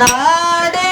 ನಾಡೆ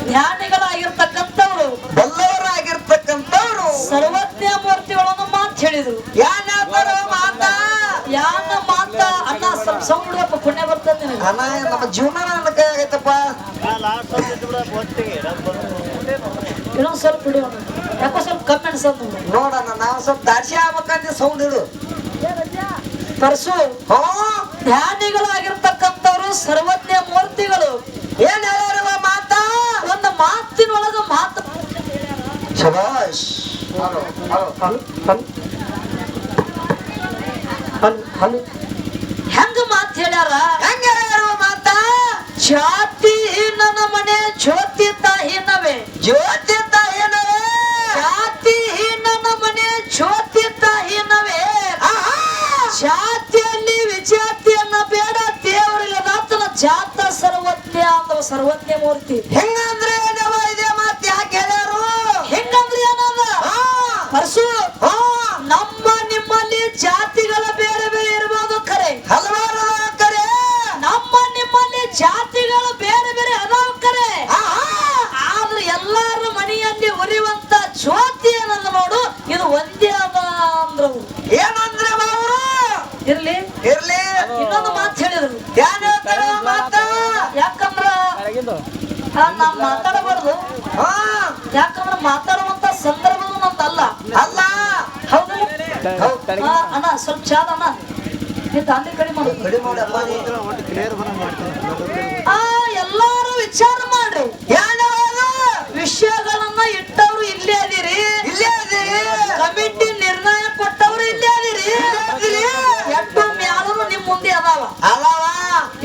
ಜ್ಞಾನಿಗಳಾಗಿರ್ತಕ್ಕಂಥವ್ರು ಬಲ್ಲವರಾಗಿರ್ತಕ್ಕಂಥವ್ರು ಸರ್ವಜ್ಞ ಮೂರ್ತಿಗಳನ್ನು ಮಾತು ಹೇಳಿದ್ರು. ಯಾನ ಮಾತ ಅನ್ನ ಸ್ವಲ್ಪ ಸೌಂಡ್ ಪುಣ್ಯ ಬರ್ತದೆ ಅನ್ನ ನಮ್ಮ ಜೀವನ ನನ್ನ ಕೈ ಆಗೈತಪ್ಪ. ಇನ್ನೊಂದ್ ಸ್ವಲ್ಪ ಹಿಡಿಯೋಣ, ಯಾಕೋ ಸ್ವಲ್ಪ ಕಮ್ಮಿ ಅನ್ಸದ್ ನೋಡೋಣ. ನಾವು ಸ್ವಲ್ಪ ದಾಡ್ಸಿ ಆಗ್ಬೇಕಂದ್ರೆ ಸೌಂಡ್ ಇಡು ಪರ್ಸು. ಧ್ಯಾನಿಗಳಾಗಿರ್ತಕ್ಕಂಥವ್ರು ಸರ್ವಜ್ಞ ಮೂರ್ತಿಗಳು ಏನ್ ಹೇಳೋರಿವ ಮಾತ, ಒಂದು ಮಾತಿನೊಳಗ ಮಾತು ಶಬಾಷ್. ಹೆಂಗ ಮಾತು ಹೇಳ್ಯಾರ, ಹೆಂಗ ಹೇಳುವ ಮಾತ, ಜಾತಿ ನನ್ನ ಮನೆ ಜ್ಯೋತಿ ತಾಹಿನವೇ, ಜ್ಯೋತಿ ತಾಹಿನವೇ, ಜಾತಿ ನನ್ನ ಮನೆ ಜ್ಯೋತಿ ತಾಹಿನವೇ, ಜಾತಿಯಲ್ಲಿ ವಿಜಾತಿಯನ್ನ ಬೇಡ, ದೇವರಿಗೆ ನಾತನ ಜಾತ ಸರ್ವಜ್ಞ ಅಂದ್ರ ಸರ್ವಜ್ಞ ಮೂರ್ತಿ. ಹೆಂಗಂದ್ರೆ ಇದೇ ಮಾತು ಯಾಕೆ ಹೇಳ್ಯಾರು, ಹೆಂಗಂದ್ರೆ ಏನದ ಪರಸು, ನಮ್ಮ ನಿಮ್ಮಲ್ಲಿ ಜಾತಿಗಳ ಬೇರೆ ಬೇರೆ ಇರ್ಬೋದು, ಅವರು ಏನಂದ್ರೆ ಅವರು ಇರ್ಲಿ ಇರ್ಲಿ ಇನ್ನೊಂದು ಮಾತು ಹೇಳಿದ್ರು. ಏನ್ ಹೇಳ್ತಾರ ಮಾತ? ಯಾಕಂದ್ರ ನಾ ಮಾತಾಡಬಾರ್ದು. ಯಾಕಂದ್ರ ಮಾತಾಡುವಂತ ಸಂದರ್ಭ ನಮ್ದಲ್ಲ ಅಲ್ಲ. ಹೌದು ಅಣ್ಣ ಸ್ವಲ್ಪ ಚಾದ ಅಣ್ಣ ನೀ ದಾಂಡಿ ಕಡಿಮೆ ಮಾಡು. ಎಲ್ಲಾರು ವಿಚಾರ ಮಾಡ್ರಿ. ವಿಷಯಗಳನ್ನ ಇಟ್ಟವ್ರು ಇಲ್ಲೇ ಅದೀರಿ, ಇಲ್ಲೇ ಅದೀರಿ. ಕಮಿಟಿ ನಿರ್ಣಯ ಕೊಟ್ಟವ್ರು ಇಲ್ಲೇ ಅದೀರಿ. ಎಷ್ಟು ಮ್ಯಾಲೂ ನಿಮ್ ಮುಂದೆ ಅದಾವ.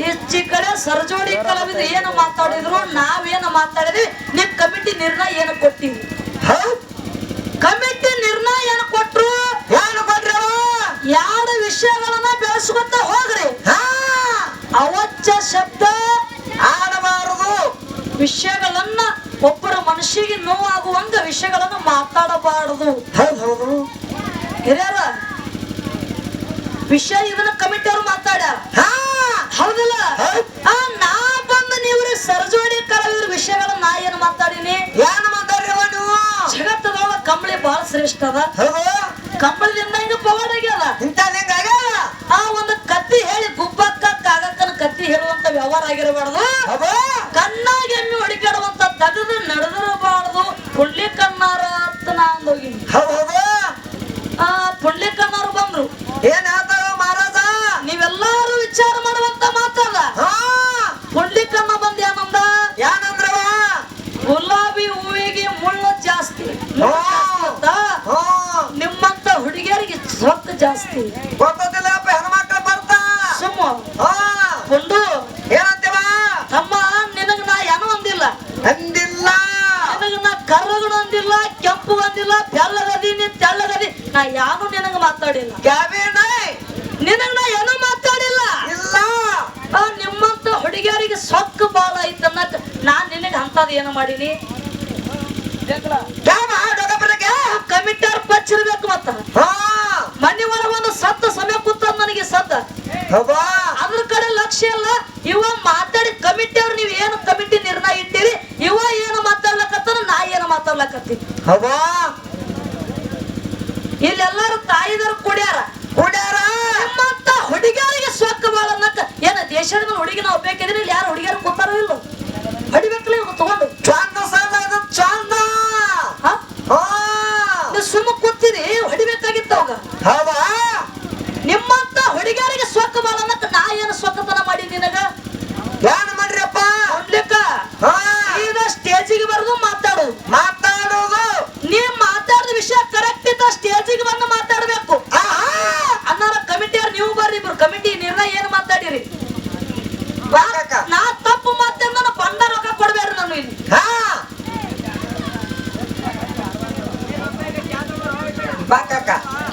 ಈಚಿ ಕಡೆ ಸರ್ಜೋಡಿ ಕಲಾವಿದ್ರು ಏನು ಮಾತಾಡಿದ್ರು, ನಾವೇನು ಮಾತಾಡಿದ್ವಿ, ನಿಮ್ ಕಮಿಟಿ ನಿರ್ಣಯ ಏನು ಕೊಟ್ಟಿವಿ. ಕಮಿಟಿ ನಿರ್ಣಯ ಏನು ಕೊಟ್ರು? ಏನು ಕೊಟ್ರು? ಎರಡು ವಿಷಯಗಳನ್ನ ಬೆಳೆಸ್ಕೊತ ಹೋಗ್ರಿ. ಅವಚ್ಚ ಶಬ್ದ ಆಡಬಾರದು. ವಿಷಯಗಳನ್ನ ಒಬ್ಬರ ಮನಸ್ಸಿಗೆ ನೋವಾಗುವಂಗ ವಿಷಯಗಳನ್ನು ಮಾತಾಡಬಾರದು. ಹೌದು ಹಿರಿಯರ ವಿಷಯ ಇದನ್ನ ಕಮಿಟಿ ಅವರು ಮಾತಾಡ್ಯಾರ. ಹೌದಲ್ಲ? ನಾ ಬಂದು ನೀವು ಸರ್ಜೋಡಿ ಕಲಾವಿದ್ರ ವಿಷಯಗಳನ್ನ ನಾ ಏನು ಮಾತಾಡಿನಿ? ಏನು ಮಾತಾಡ್ರವ ನೀವು? ಜಗತ್ತದೊಳಗ ಕಂಬಳಿ ಬಹಳ ಶ್ರೇಷ್ಠ ಅದ. ಕಂಬಳದಿಂದ ಹಿಂಗ ಪವಾಡ ಆಗ್ಯದ. ಒಂದು ಕತ್ತಿ ಹೇಳಿ ಗುಬ್ಬಕ್ಕ ಕಾಗಕ್ಕನ ಕತ್ತಿ ಹೇಳುವಂತ ವ್ಯವಹಾರ ಆಗಿರಬಾರ್ದು. ಕಣ್ಣಾಗಿ ಎಮ್ಮೆ ಹೊಡಿಕಾಡುವಂತ ತಗದು ನಡೆದಿರಬಾರ್ದು. ಪುಂಡ್ಲಿ ಕಣ್ಣಾರ ಅಂತ ನಾ ಅಂದೋಗಿ. ಪುಂಡ್ಲಿ ಕಣ್ಣಾರು ಬಂದ್ರು. ಏನ್ ಹೇಳ್ತಾರ ಮಹಾರಾಜ? ನೀವೆಲ್ಲಾರು ವಿಚಾರ ಮಾಡುವಂತ ಮಾತಲ್ಲ. ಪುಂಡ್ಲಿ ಕಣ್ಣ ಬಂದ ಏನಂದ? ಏನಂದ್ರವ? ಗುಲಾಬಿ ಹೂವಿಗೆ ಮುಳ್ಳು ಜಾಸ್ತಿ ಅಂತ, ನಿಮ್ಮಂತ ಹುಡುಗಿಯರಿಗೆ ಸ್ವತ್ತು ಜಾಸ್ತಿ. ಗೊತ್ತಿಲ್ಲ ಹೆಣ್ಮಕ್ಳು ಬರ್ತಾ ಸುಮ್ಮ ಪುಂಡು ಏನಂತೀವ? ತಮ್ಮ ನಿನಗ ನಾ ಏನೋ ಅಂದಿಲ್ಲ, ಅಂದಿಲ್ಲ. ನಿನಗ ನಾ ಕರ್ರಗಡು ಅಂದಿಲ್ಲ, ಕೆಂಪು ಅಂದಿಲ್ಲ, ಬೆಳ್ಳಗದಿ ನೀ ತೆಳ್ಳಗದಿ ನಾ ಯಾನು ನಿನಗ ಮಾತಾಡಿಲ್ಲ. ನಿನಗ ನಾ ಏನೋ ಮಾತಾಡಿಲ್ಲ. ಇಲ್ಲ. ನಿಮ್ಮಂತ ಹುಡುಗಿಯರಿಗೆ ಸೊಕ್ಕು ಬಾಳ ಐತನ್ನಕ್ ನಾನ್ ನಿನಗ ಅಂತದ್ ಏನು ಮಾಡೀನಿ? ಕಮಿಟಿಯವ್ರ ಪಚ್ಚಿರ್ಬೇಕು. ಮತ್ತ ಮನೆ ಒಳಗ ಒಂದು ಸತ್ತ ಸಮಯ ಕೂತ ನನಗೆ ಸದ್ದ ಅದ್ರ ಕಡೆ ಲಕ್ಷ್ಯ ಇಲ್ಲ. ಇವ ಮಾತಾಡಿ ಕಮಿಟಿಯವ್ರು ನೀವ್ ಏನು ಕಮಿಟಿ ನಿರ್ಣಯ ಇಟ್ಟಿರಿ, ಇವ ಏನು ಮಾತಾಡ್ಲಕತ್ತಾನ, ನಾ ಏನು ಮಾತಾಡ್ಲಕತ್ತೀನಿ. ಇಲ್ಲೆಲ್ಲಾರು ತಾಯಿದವ್ರು ಕುಡ್ಯಾರ. ನಿಮ್ಮಂತ ಹುಡುಗಿಯರಿಗೆ ಸೊಕ್ಕ ಬಾಳ ಅನ್ನಕ ಏನ ದೇಶದ ಮೇಲೆ ಹುಡುಗಿ ನಾವು ಬೇಕಿದ್ರೆ ಇಲ್ಲಿ ಯಾರು ಹುಡುಗಿಯರು ಕೂತಾರೋ ಇಲ್ಲ? ಹೊಡಿಬೇಕಲ್ಲ ಇವ್ ತಗೊಂಡು ಚಂದ ಸುಮ್ಮ ಕೂತೀರಿ, ಹೊಡಿಬೇಕಾಗಿತ್ತ ಅವಾಗ. ನಿಮ್ಮಂತ ಹುಡುಗಿಯರಿಗೆ ಸೊಕ್ಕ ಬಾಳ ಅನ್ನಕ ನಾ ಏನು ಸೊಕ್ಕತನ ಮಾಡಿ ನಿನಗ? ಏನ್ ಮಾಡ್ರಿಯಪ್ಪ? ಈಗ ಸ್ಟೇಜಿಗೆ ಬರೋದು ಮಾತಾಡೋದು. ನೀವ್ ಮಾತಾಡಿದ ವಿಷಯ ಕರೆಕ್ಟ್ ಇದ್ದ ಸ್ಟೇಜಿಗೆ ಬಂದು ಮಾತಾಡ್ಬೇಕು. ಅನ್ನಾರ ಕಮಿಟಿಯವ್ರು ನೀವು ಬರ್ರಿ, ಇಬ್ರು ಕಮಿಟಿ ನಿರ್ಣಯ ಏನು ಮಾತಾಡಿರಿ? ನಾ ತಪ್ಪು ಮಾತಾಡ ನಾನು ಬಂಡ ರೊಕ್ಕ ಕೊಡ್ಬೇಡ್ರಿ ನಾನು ಇಲ್ಲಿ.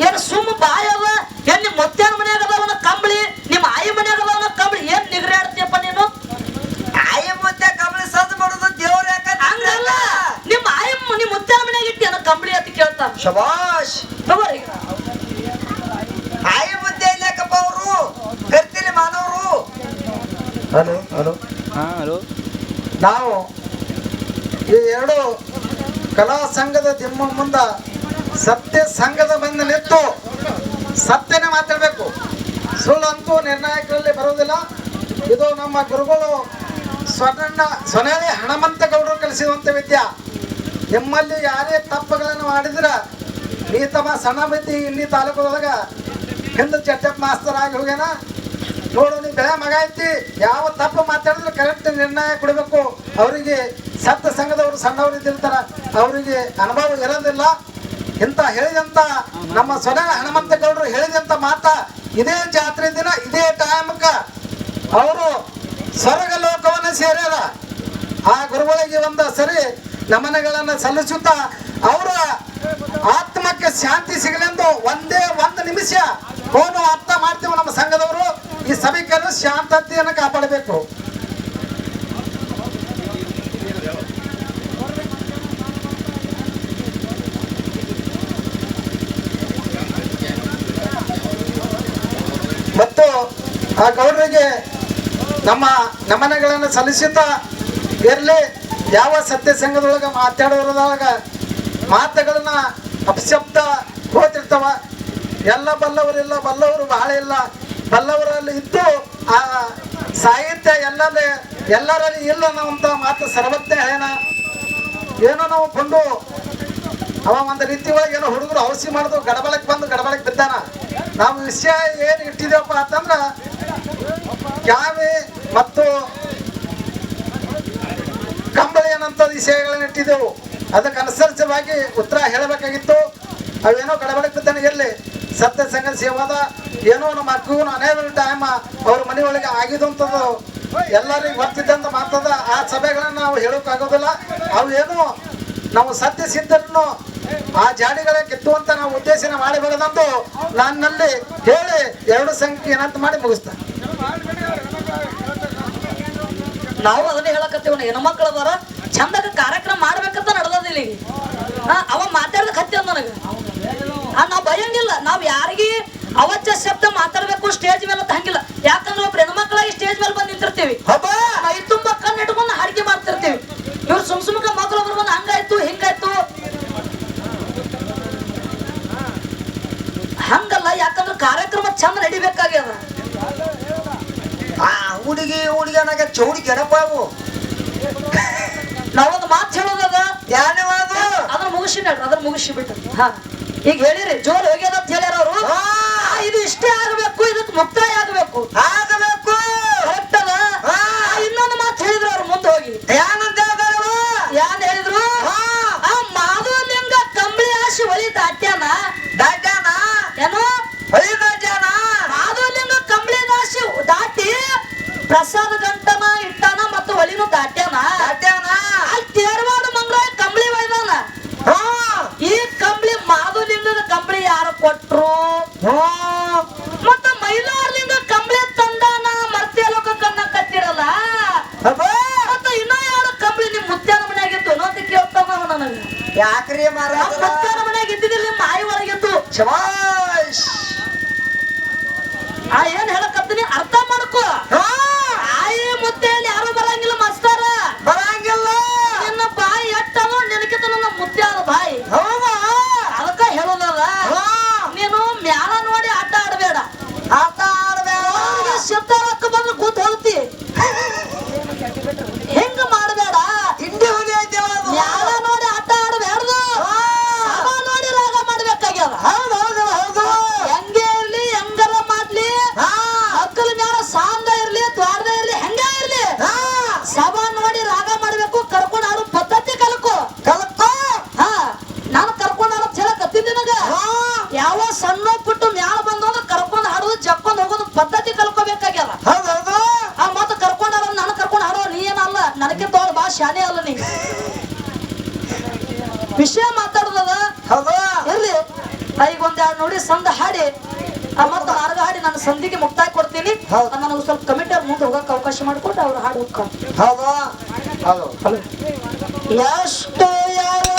ಏನ್ ಸುಮ್ಮ ಬಾಯವ? ಏನ್ ನಿಮ್ ಮುತ್ಯಾನ ಮನ್ಯಾಗ ಅದಾವನ ಕಂಬಳಿ, ನಿಮ್ ಆಯಿ ಮನ್ಯಾಗ ಅದಾವನ ಕಂಬಳಿ, ಏನ್ ನಿಗ್ರಾಡ್ತೀಯಪ್ಪ ನೀನು? ಆಯಿ ಮುದ್ದೆ ಕಂಬಳಿ ಸದ್ ಮಾಡುದು ದೇವ್ರ ಹಂಗಲ್ಲ. ನಿಮ್ ಆಯಿ ನಿಮ್ ಮುತ್ಯಾನ ಮನ್ಯಾಗ ಇಟ್ಟಿ ಅನ್ನ ಕಂಬಳಿ ಅಂತ ಕೇಳ್ತಾರ. ಶಬಾಷ್. ತಗೋರಿ. ಆಯಿ ಮುದ್ದೆ ಇಲ್ಲಕಪ್ಪ ಅವರು ಕರ್ತೀರಿ ಮಾನವರು. ಹಲೋ ನಾವು ಈ ಎರಡು ಕಲಾ ಸಂಘದ ನಿಮ್ಮ ಮುಂದ ಸತ್ಯ ಸಂಘದ ಬಂದು ನಿಂತು ಸತ್ಯನೇ ಮಾತಾಡಬೇಕು. ಸುಳ್ಳು ಅಂತೂ ನಿರ್ಣಾಯಕರಲ್ಲಿ ಬರೋದಿಲ್ಲ. ಇದು ನಮ್ಮ ಗುರುಗಳು ಸೊನೇಳಿ ಹಣಮಂತ ಗೌಡರು ಕಲಿಸಿರುವಂತ ವಿದ್ಯಾ. ನಿಮ್ಮಲ್ಲಿ ಯಾರೇ ತಪ್ಪುಗಳನ್ನು ಮಾಡಿದ್ರ ನೀ ತಮ್ಮ ಸಣ್ಣ ಬುದ್ಧಿ ಇಲ್ಲಿ ತಾಲೂಕದೊಳಗ ಹಿಂದೆ ಚಟ್ಟಪ್ಪ ಮಾಸ್ತರ್ ಆಗಿ ಹೋಗ್ಯಾನ ನೋಡು. ನೀ ಬೆಳೆ ಮಗ ಐತಿ, ಯಾವ ತಪ್ಪು ಮಾತಾಡಿದ್ರೆ ಕರೆಕ್ಟ್ ನಿರ್ಣಯ ಕೊಡಬೇಕು. ಅವರಿಗೆ ಸತ್ಯ ಸಂಘದವರು ಸಣ್ಣವರು ಇದ್ದಿರ್ತಾರ, ಅವರಿಗೆ ಅನುಭವ ಇರೋದಿಲ್ಲ. ಇಂತ ಹೇಳಿದಂತ ನಮ್ಮ ಸೊನೆ ಹನುಮಂತ ಗೌಡರು ಹೇಳಿದಂತ ಮಾತ ಇದೇ ಜಾತ್ರೆ ದಿನ ಇದೇ ಟೈಮ್ಕ ಅವರು ಸ್ವರ್ಗ ಲೋಕವನ್ನ ಸೇರ್ಯಾರ. ಆ ಗುರುಗಳಿಗೆ ಒಂದು ಸರಿ ನಮನಗಳನ್ನ ಸಲ್ಲಿಸುತ್ತಾ ಅವರ ಆತ್ಮಕ್ಕೆ ಶಾಂತಿ ಸಿಗಲೆಂದು ಒಂದೇ ಒಂದು ನಿಮಿಷ ಫೋನು ಅರ್ಥ ಮಾಡ್ತೀವಿ. ನಮ್ಮ ಸಂಘದವರು ಈ ಸಭಿಕರು ಶಾಂತತೆಯನ್ನು ಕಾಪಾಡಬೇಕು. ಮತ್ತು ಆ ಗೌಡರಿಗೆ ನಮ್ಮ ನಮನಗಳನ್ನು ಸಲ್ಲಿಸುತ್ತಾ ಇರಲಿ. ಯಾವ ಸತ್ಯ ಸಂಘದೊಳಗೆ ಮಾತಾಡೋದ್ರೊಳಗ ಮಾತುಗಳನ್ನ ಅಪಶಬ್ದ ಹೋತಿರ್ತಾವ. ಎಲ್ಲ ಬಲ್ಲವರಿಲ್ಲ, ಬಲ್ಲವರು ಬಹಳ ಇಲ್ಲ. ಬಲ್ಲವರಲ್ಲಿ ಇದ್ದು ಆ ಸಾಹಿತ್ಯ ಎಲ್ಲರಲ್ಲಿ ಇಲ್ಲ ಅನ್ನುವಂತ ಮಾತು ಸರ್ವಜ್ಞ ಹೇಳೋಣ. ಏನೋ ನಾವು ಕೊಂಡು ಅವ ಒಂದು ರೀತಿ ಒಳಗೆ ಏನೋ ಹುಡುಗರು ಔಷಧಿ ಮಾಡಿದ್ರು, ಗಡಬಳಕ್ಕೆ ಬಂದು ಗಡಬಳಕ್ಕೆ ಬಿದ್ದಾನ. ನಾವು ವಿಷಯ ಏನು ಇಟ್ಟಿದೇವಪ್ಪ ಅಂತಂದ್ರ ಕ್ಯಾವೆ ಮತ್ತು ಕಂಬಳಿ ಏನಂತ ವಿಷಯಗಳನ್ನ ಇಟ್ಟಿದ್ದೆವು. ಅದಕ್ಕೆ ಅನುಸರಿಸವಾಗಿ ಉತ್ತರ ಹೇಳಬೇಕಾಗಿತ್ತು. ಅವೇನೋ ಗಡಬಡಕ್ಕೆ ಬಿದ್ದಾನೆ ಇರಲಿ, ಸತ್ಯ ಸಂಗತಿ ಸೇವಾದ ಏನೋ ನಮ್ಮ ಮಕ್ಕಳು ಅನೇಕ ಟೈಮ್ ಅವ್ರ ಮನೆ ಒಳಗೆ ಆಗಿದಂಥದ್ದು ಎಲ್ಲರಿಗೂ ಗೊತ್ತಿದ್ದಂತ ಮಾತದ. ಆ ಸಭೆಗಳನ್ನ ನಾವು ಹೇಳೋಕ್ಕಾಗೋದಿಲ್ಲ. ಅವು ಏನೋ ನಾವು ಸತ್ಯ ಸಿದ್ಧರನ್ನು ಆ ಜಾಡಿಗಳ ಕಿತ್ತುವಂತ ನಾವು ಉದ್ದೇಶನ ಮಾಡಿಬಿಡದಂತೂ ನನ್ನಲ್ಲಿ ಹೇಳಿ 2 ಸಂಖ್ಯೆ ಏನಂತ ಮಾಡಿ ಮುಗಿಸ್ತಾನೆ. ನಾವು ಅದನ್ನೇ ಹೇಳಕತ್ತೀವಿ. ಹೆಣ್ಮಕ್ಳು ಅದಾರ, ಚಂದಾಗ ಕಾರ್ಯಕ್ರಮ ಮಾಡ್ಬೇಕಂತ ನಡೆದಿಲ್ಲ ಈಗ. ಅವ ಮಾತಾಡ್ದಕ್ ಹತ್ತಿ ನನಗೆ ನಾವ್ ಭಯಂಗಿಲ್ಲ. ನಾವ್ ಯಾರಿಗೆ ಅವಚ್ಚ ಶಬ್ದ ಮಾತಾಡ್ಬೇಕು ಸ್ಟೇಜ್ ಮೇಲೆ ಅಂತ ಹಂಗಿಲ್ಲ. ಯಾಕಂದ್ರೆ ಒಬ್ರು ಹೆಣ್ಮಕ್ಳಾಗಿ ಸ್ಟೇಜ್ ಮೇಲೆ ಬಂದು ನಿಂತಿರ್ತೀವಿ, ಮೈ ತುಂಬಾ ಕಣ್ಣು ಇಟ್ಕೊಂಡು ಹಾಡಿಕೆ ಮಾಡ್ತಿರ್ತೀವಿ. ಇವ್ರು ಸುಮ್ಕ ಮಕ್ಳು ಒಬ್ರು ಬಂದು ಹಂಗಾಯ್ತು ಹಿಂಗಾಯ್ತು ಹಂಗಲ್ಲ. ಯಾಕಂದ್ರೆ ಕಾರ್ಯಕ್ರಮ ಚಂದ ನಡಿಬೇಕಾಗ್ಯದ. ಆ ಹುಡುಗಿ ಅನ್ನಕ ಚೌಡಿ ಗೆಡಪ್ಪ ಅವು. ನಾವೊಂದು ಮಾತು ಹೇಳೋದದ, ಧ್ಯಾನವಾದ ಅದನ್ನ ಮುಗಿಸಿ ನಡ್ರಿ, ಅದನ್ನ ಮುಗಿಸಿ ಬಿಟ್ಟು ಈಗ ಹೇಳಿರಿ ಜೋರ್ ಹೋಗ್ಯದ ಅಂತ ಹೇಳ್ಯಾರ ಅವರು. ಇದು ಇಷ್ಟೇ ಆಗ್ಬೇಕು, ಇದಕ್ಕೆ ಮುಕ್ತಾಯ ಆಗ್ಬೇಕು ಕರೆಕ್ಟ್ ಅದ. ಇನ್ನೊಂದು ಮಾತು ಹೇಳಿದ್ರು ಅವ್ರು ಮುಂದೆ ಹೋಗಿ. ಯಾನ್ ಹೇಳಿದ್ರು? ಮಾಧವಲಿಂಗ ಕಂಬಳಿ ಆಶಿ ಹೊಳಿ ದಾಟ್ಯಾನ ಏನೋ ಮಾಧವಲಿಂಗ ಕಂಬಳಿ ಆಶಿ ದಾಟಿ ಪ್ರಸಾದ ಗಂಟನ ಇಟ್ಟಾನ ಮತ್ತು ಹೊಲಿನೂ ದಾಟ್ಯಾನ. ಅಲ್ಲಿ ತೇರವಾಡ ಮಂಗಳ ಕಂಬಳಿ ಒಯ್ದಾನ. ಈ ಕಂಬಳಿ ಮಾಧವಲಿಂಗದ ಕಂಬಳಿ ಯಾರು ಕೊಟ್ರು? ಮತ್ತ ಮೈಲಾರಲಿಂಗ ಕಂಬಳಿ ತಂದಾನ. ಮರ್ತ್ಯ ಲೋಕ ಕಣ್ಣ ಕತ್ತಿರಲ್ಲ. ಮತ್ತ ಇನ್ನ ಯಾರು ಕಂಬಳಿ ನಿಮ್ ಮುತ್ಯಾನ ಮನ್ಯಾಗಿತ್ತು ಅನ್ನೋದು ಕೇಳ್ತಾನ ನನಗ. ಯಾಕ್ರಿ ಮಾರ ಮುತ್ಯಾನ ಮನ್ಯಾಗ ಇದ್ದಿದ್ದಿಲ್ಲ, ನಿಮ್ಮ ಆಯಿ ಒಳಗಿತ್ತು. ಏನ್ ಹೇಳಕತ್ತೀನಿ ಅರ್ಥ ಮಾಡ್ಕೋ. ಆಯಿ ಮುದ್ದೆಯಲ್ಲಿ ಯಾರು ಬರಂಗಿಲ್ಲ ಮಾಸ್ತಾರ, ಬರಂಗಿಲ್ಲ. ನಿನ್ನ ಬಾಯಿ ಎಟ್ಟನು ನೆನಕಿತ ನನ್ನ ಮುತ್ಯಾದ ಬಾಯಿ. ಅದಕ್ಕ ಹೇಳೋದಲ್ಲ, ನೀನು ಮ್ಯಾಲ ನೋಡಿ ಆಟ ಆಡ್ಬೇಡ. ಶಬ್ದಕ್ಕೆ ಬಂದ್ರೆ ಕೂತ್ ಹೋಗ್ತಿ. ಹೆಂಗ ಮಾಡ್ಬೇಡ, ಮ್ಯಾಲ ನೋಡಿ ಆಟ ಆಡಬೇಡ್ದು. ನೋಡಿ ರಾಗ ಮಾಡ್ಬೇಕಾಗ್ಯದ. ಹೆಂಗೆ ಇರ್ಲಿ, ಹೆಂಗಾರ ಮಾಡ್ಲಿ, ಮಕ್ಕಳ ಮ್ಯಾಲ ಸಾಂದ ಇರ್ಲಿ, ದ್ವಾರದ ಇರ್ಲಿ, ಹೆಂಗ ಇರ್ಲಿ, ಸಭಾ ನೋಡಿ ರಾಗ ಮಾಡ್ಬೇಕು. ಕರ್ಕೊಂಡು ಆಡೋ ಪದ್ಧತಿ ಕಲ್ಕೋ. ನಾನು ಕರ್ಕೊಂಡು ಆಡೋ ಹೇಳಕತ್ತಿದ್ದೆ ನನಗ. ಯಾವ ಸಣ್ಣ ಪುಟ್ಟು ಮ್ಯಾಲ ಬಂದ್ರೆ ಕರ್ಕೊಂಡು ಆಡೋದು, ಜಕ್ಕೊಂಡ್ ಹೋಗೋದು ಪದ್ಧತಿ ಕಲ್ಕೋಬೇಕಾಗ್ಯದ. ಮತ್ತ ಕರ್ಕೊಂಡು ಆಡೋ, ನಾನು ಕರ್ಕೊಂಡು ಆಡೋ ನೀ ಏನಲ್ಲ, ನನಗೆ ತೋಳ ಬಾ ಶಾನೆ ಅಲ್ಲ ನೀ. ವಿಷಯ ಮಾತಾಡೋದದ ಎಲ್ಲಿ ಈಗ ಒಂದೆರಡು ನೋಡಿ ಸಂದ ಹಾಡಿ ಮತ್ತ ಮಾರ್ಗ ಹಾಡಿ ನಾನು ಸಂಧಿಗೆ ಮುಕ್ತಾಯ ಕೊಡ್ತೀನಿ. ನನಗೆ ಸ್ವಲ್ಪ ಕಮಿಟಿ ಮುಂದೆ ಹೋಗಕ್ಕೆ ಅವಕಾಶ ಮಾಡಿಕೊಟ್ಟು ಅವ್ರು ಹಾಡು ಹೋಗ್ಕೊಂಡು ಹೌದು ಎಷ್ಟು ಯಾವ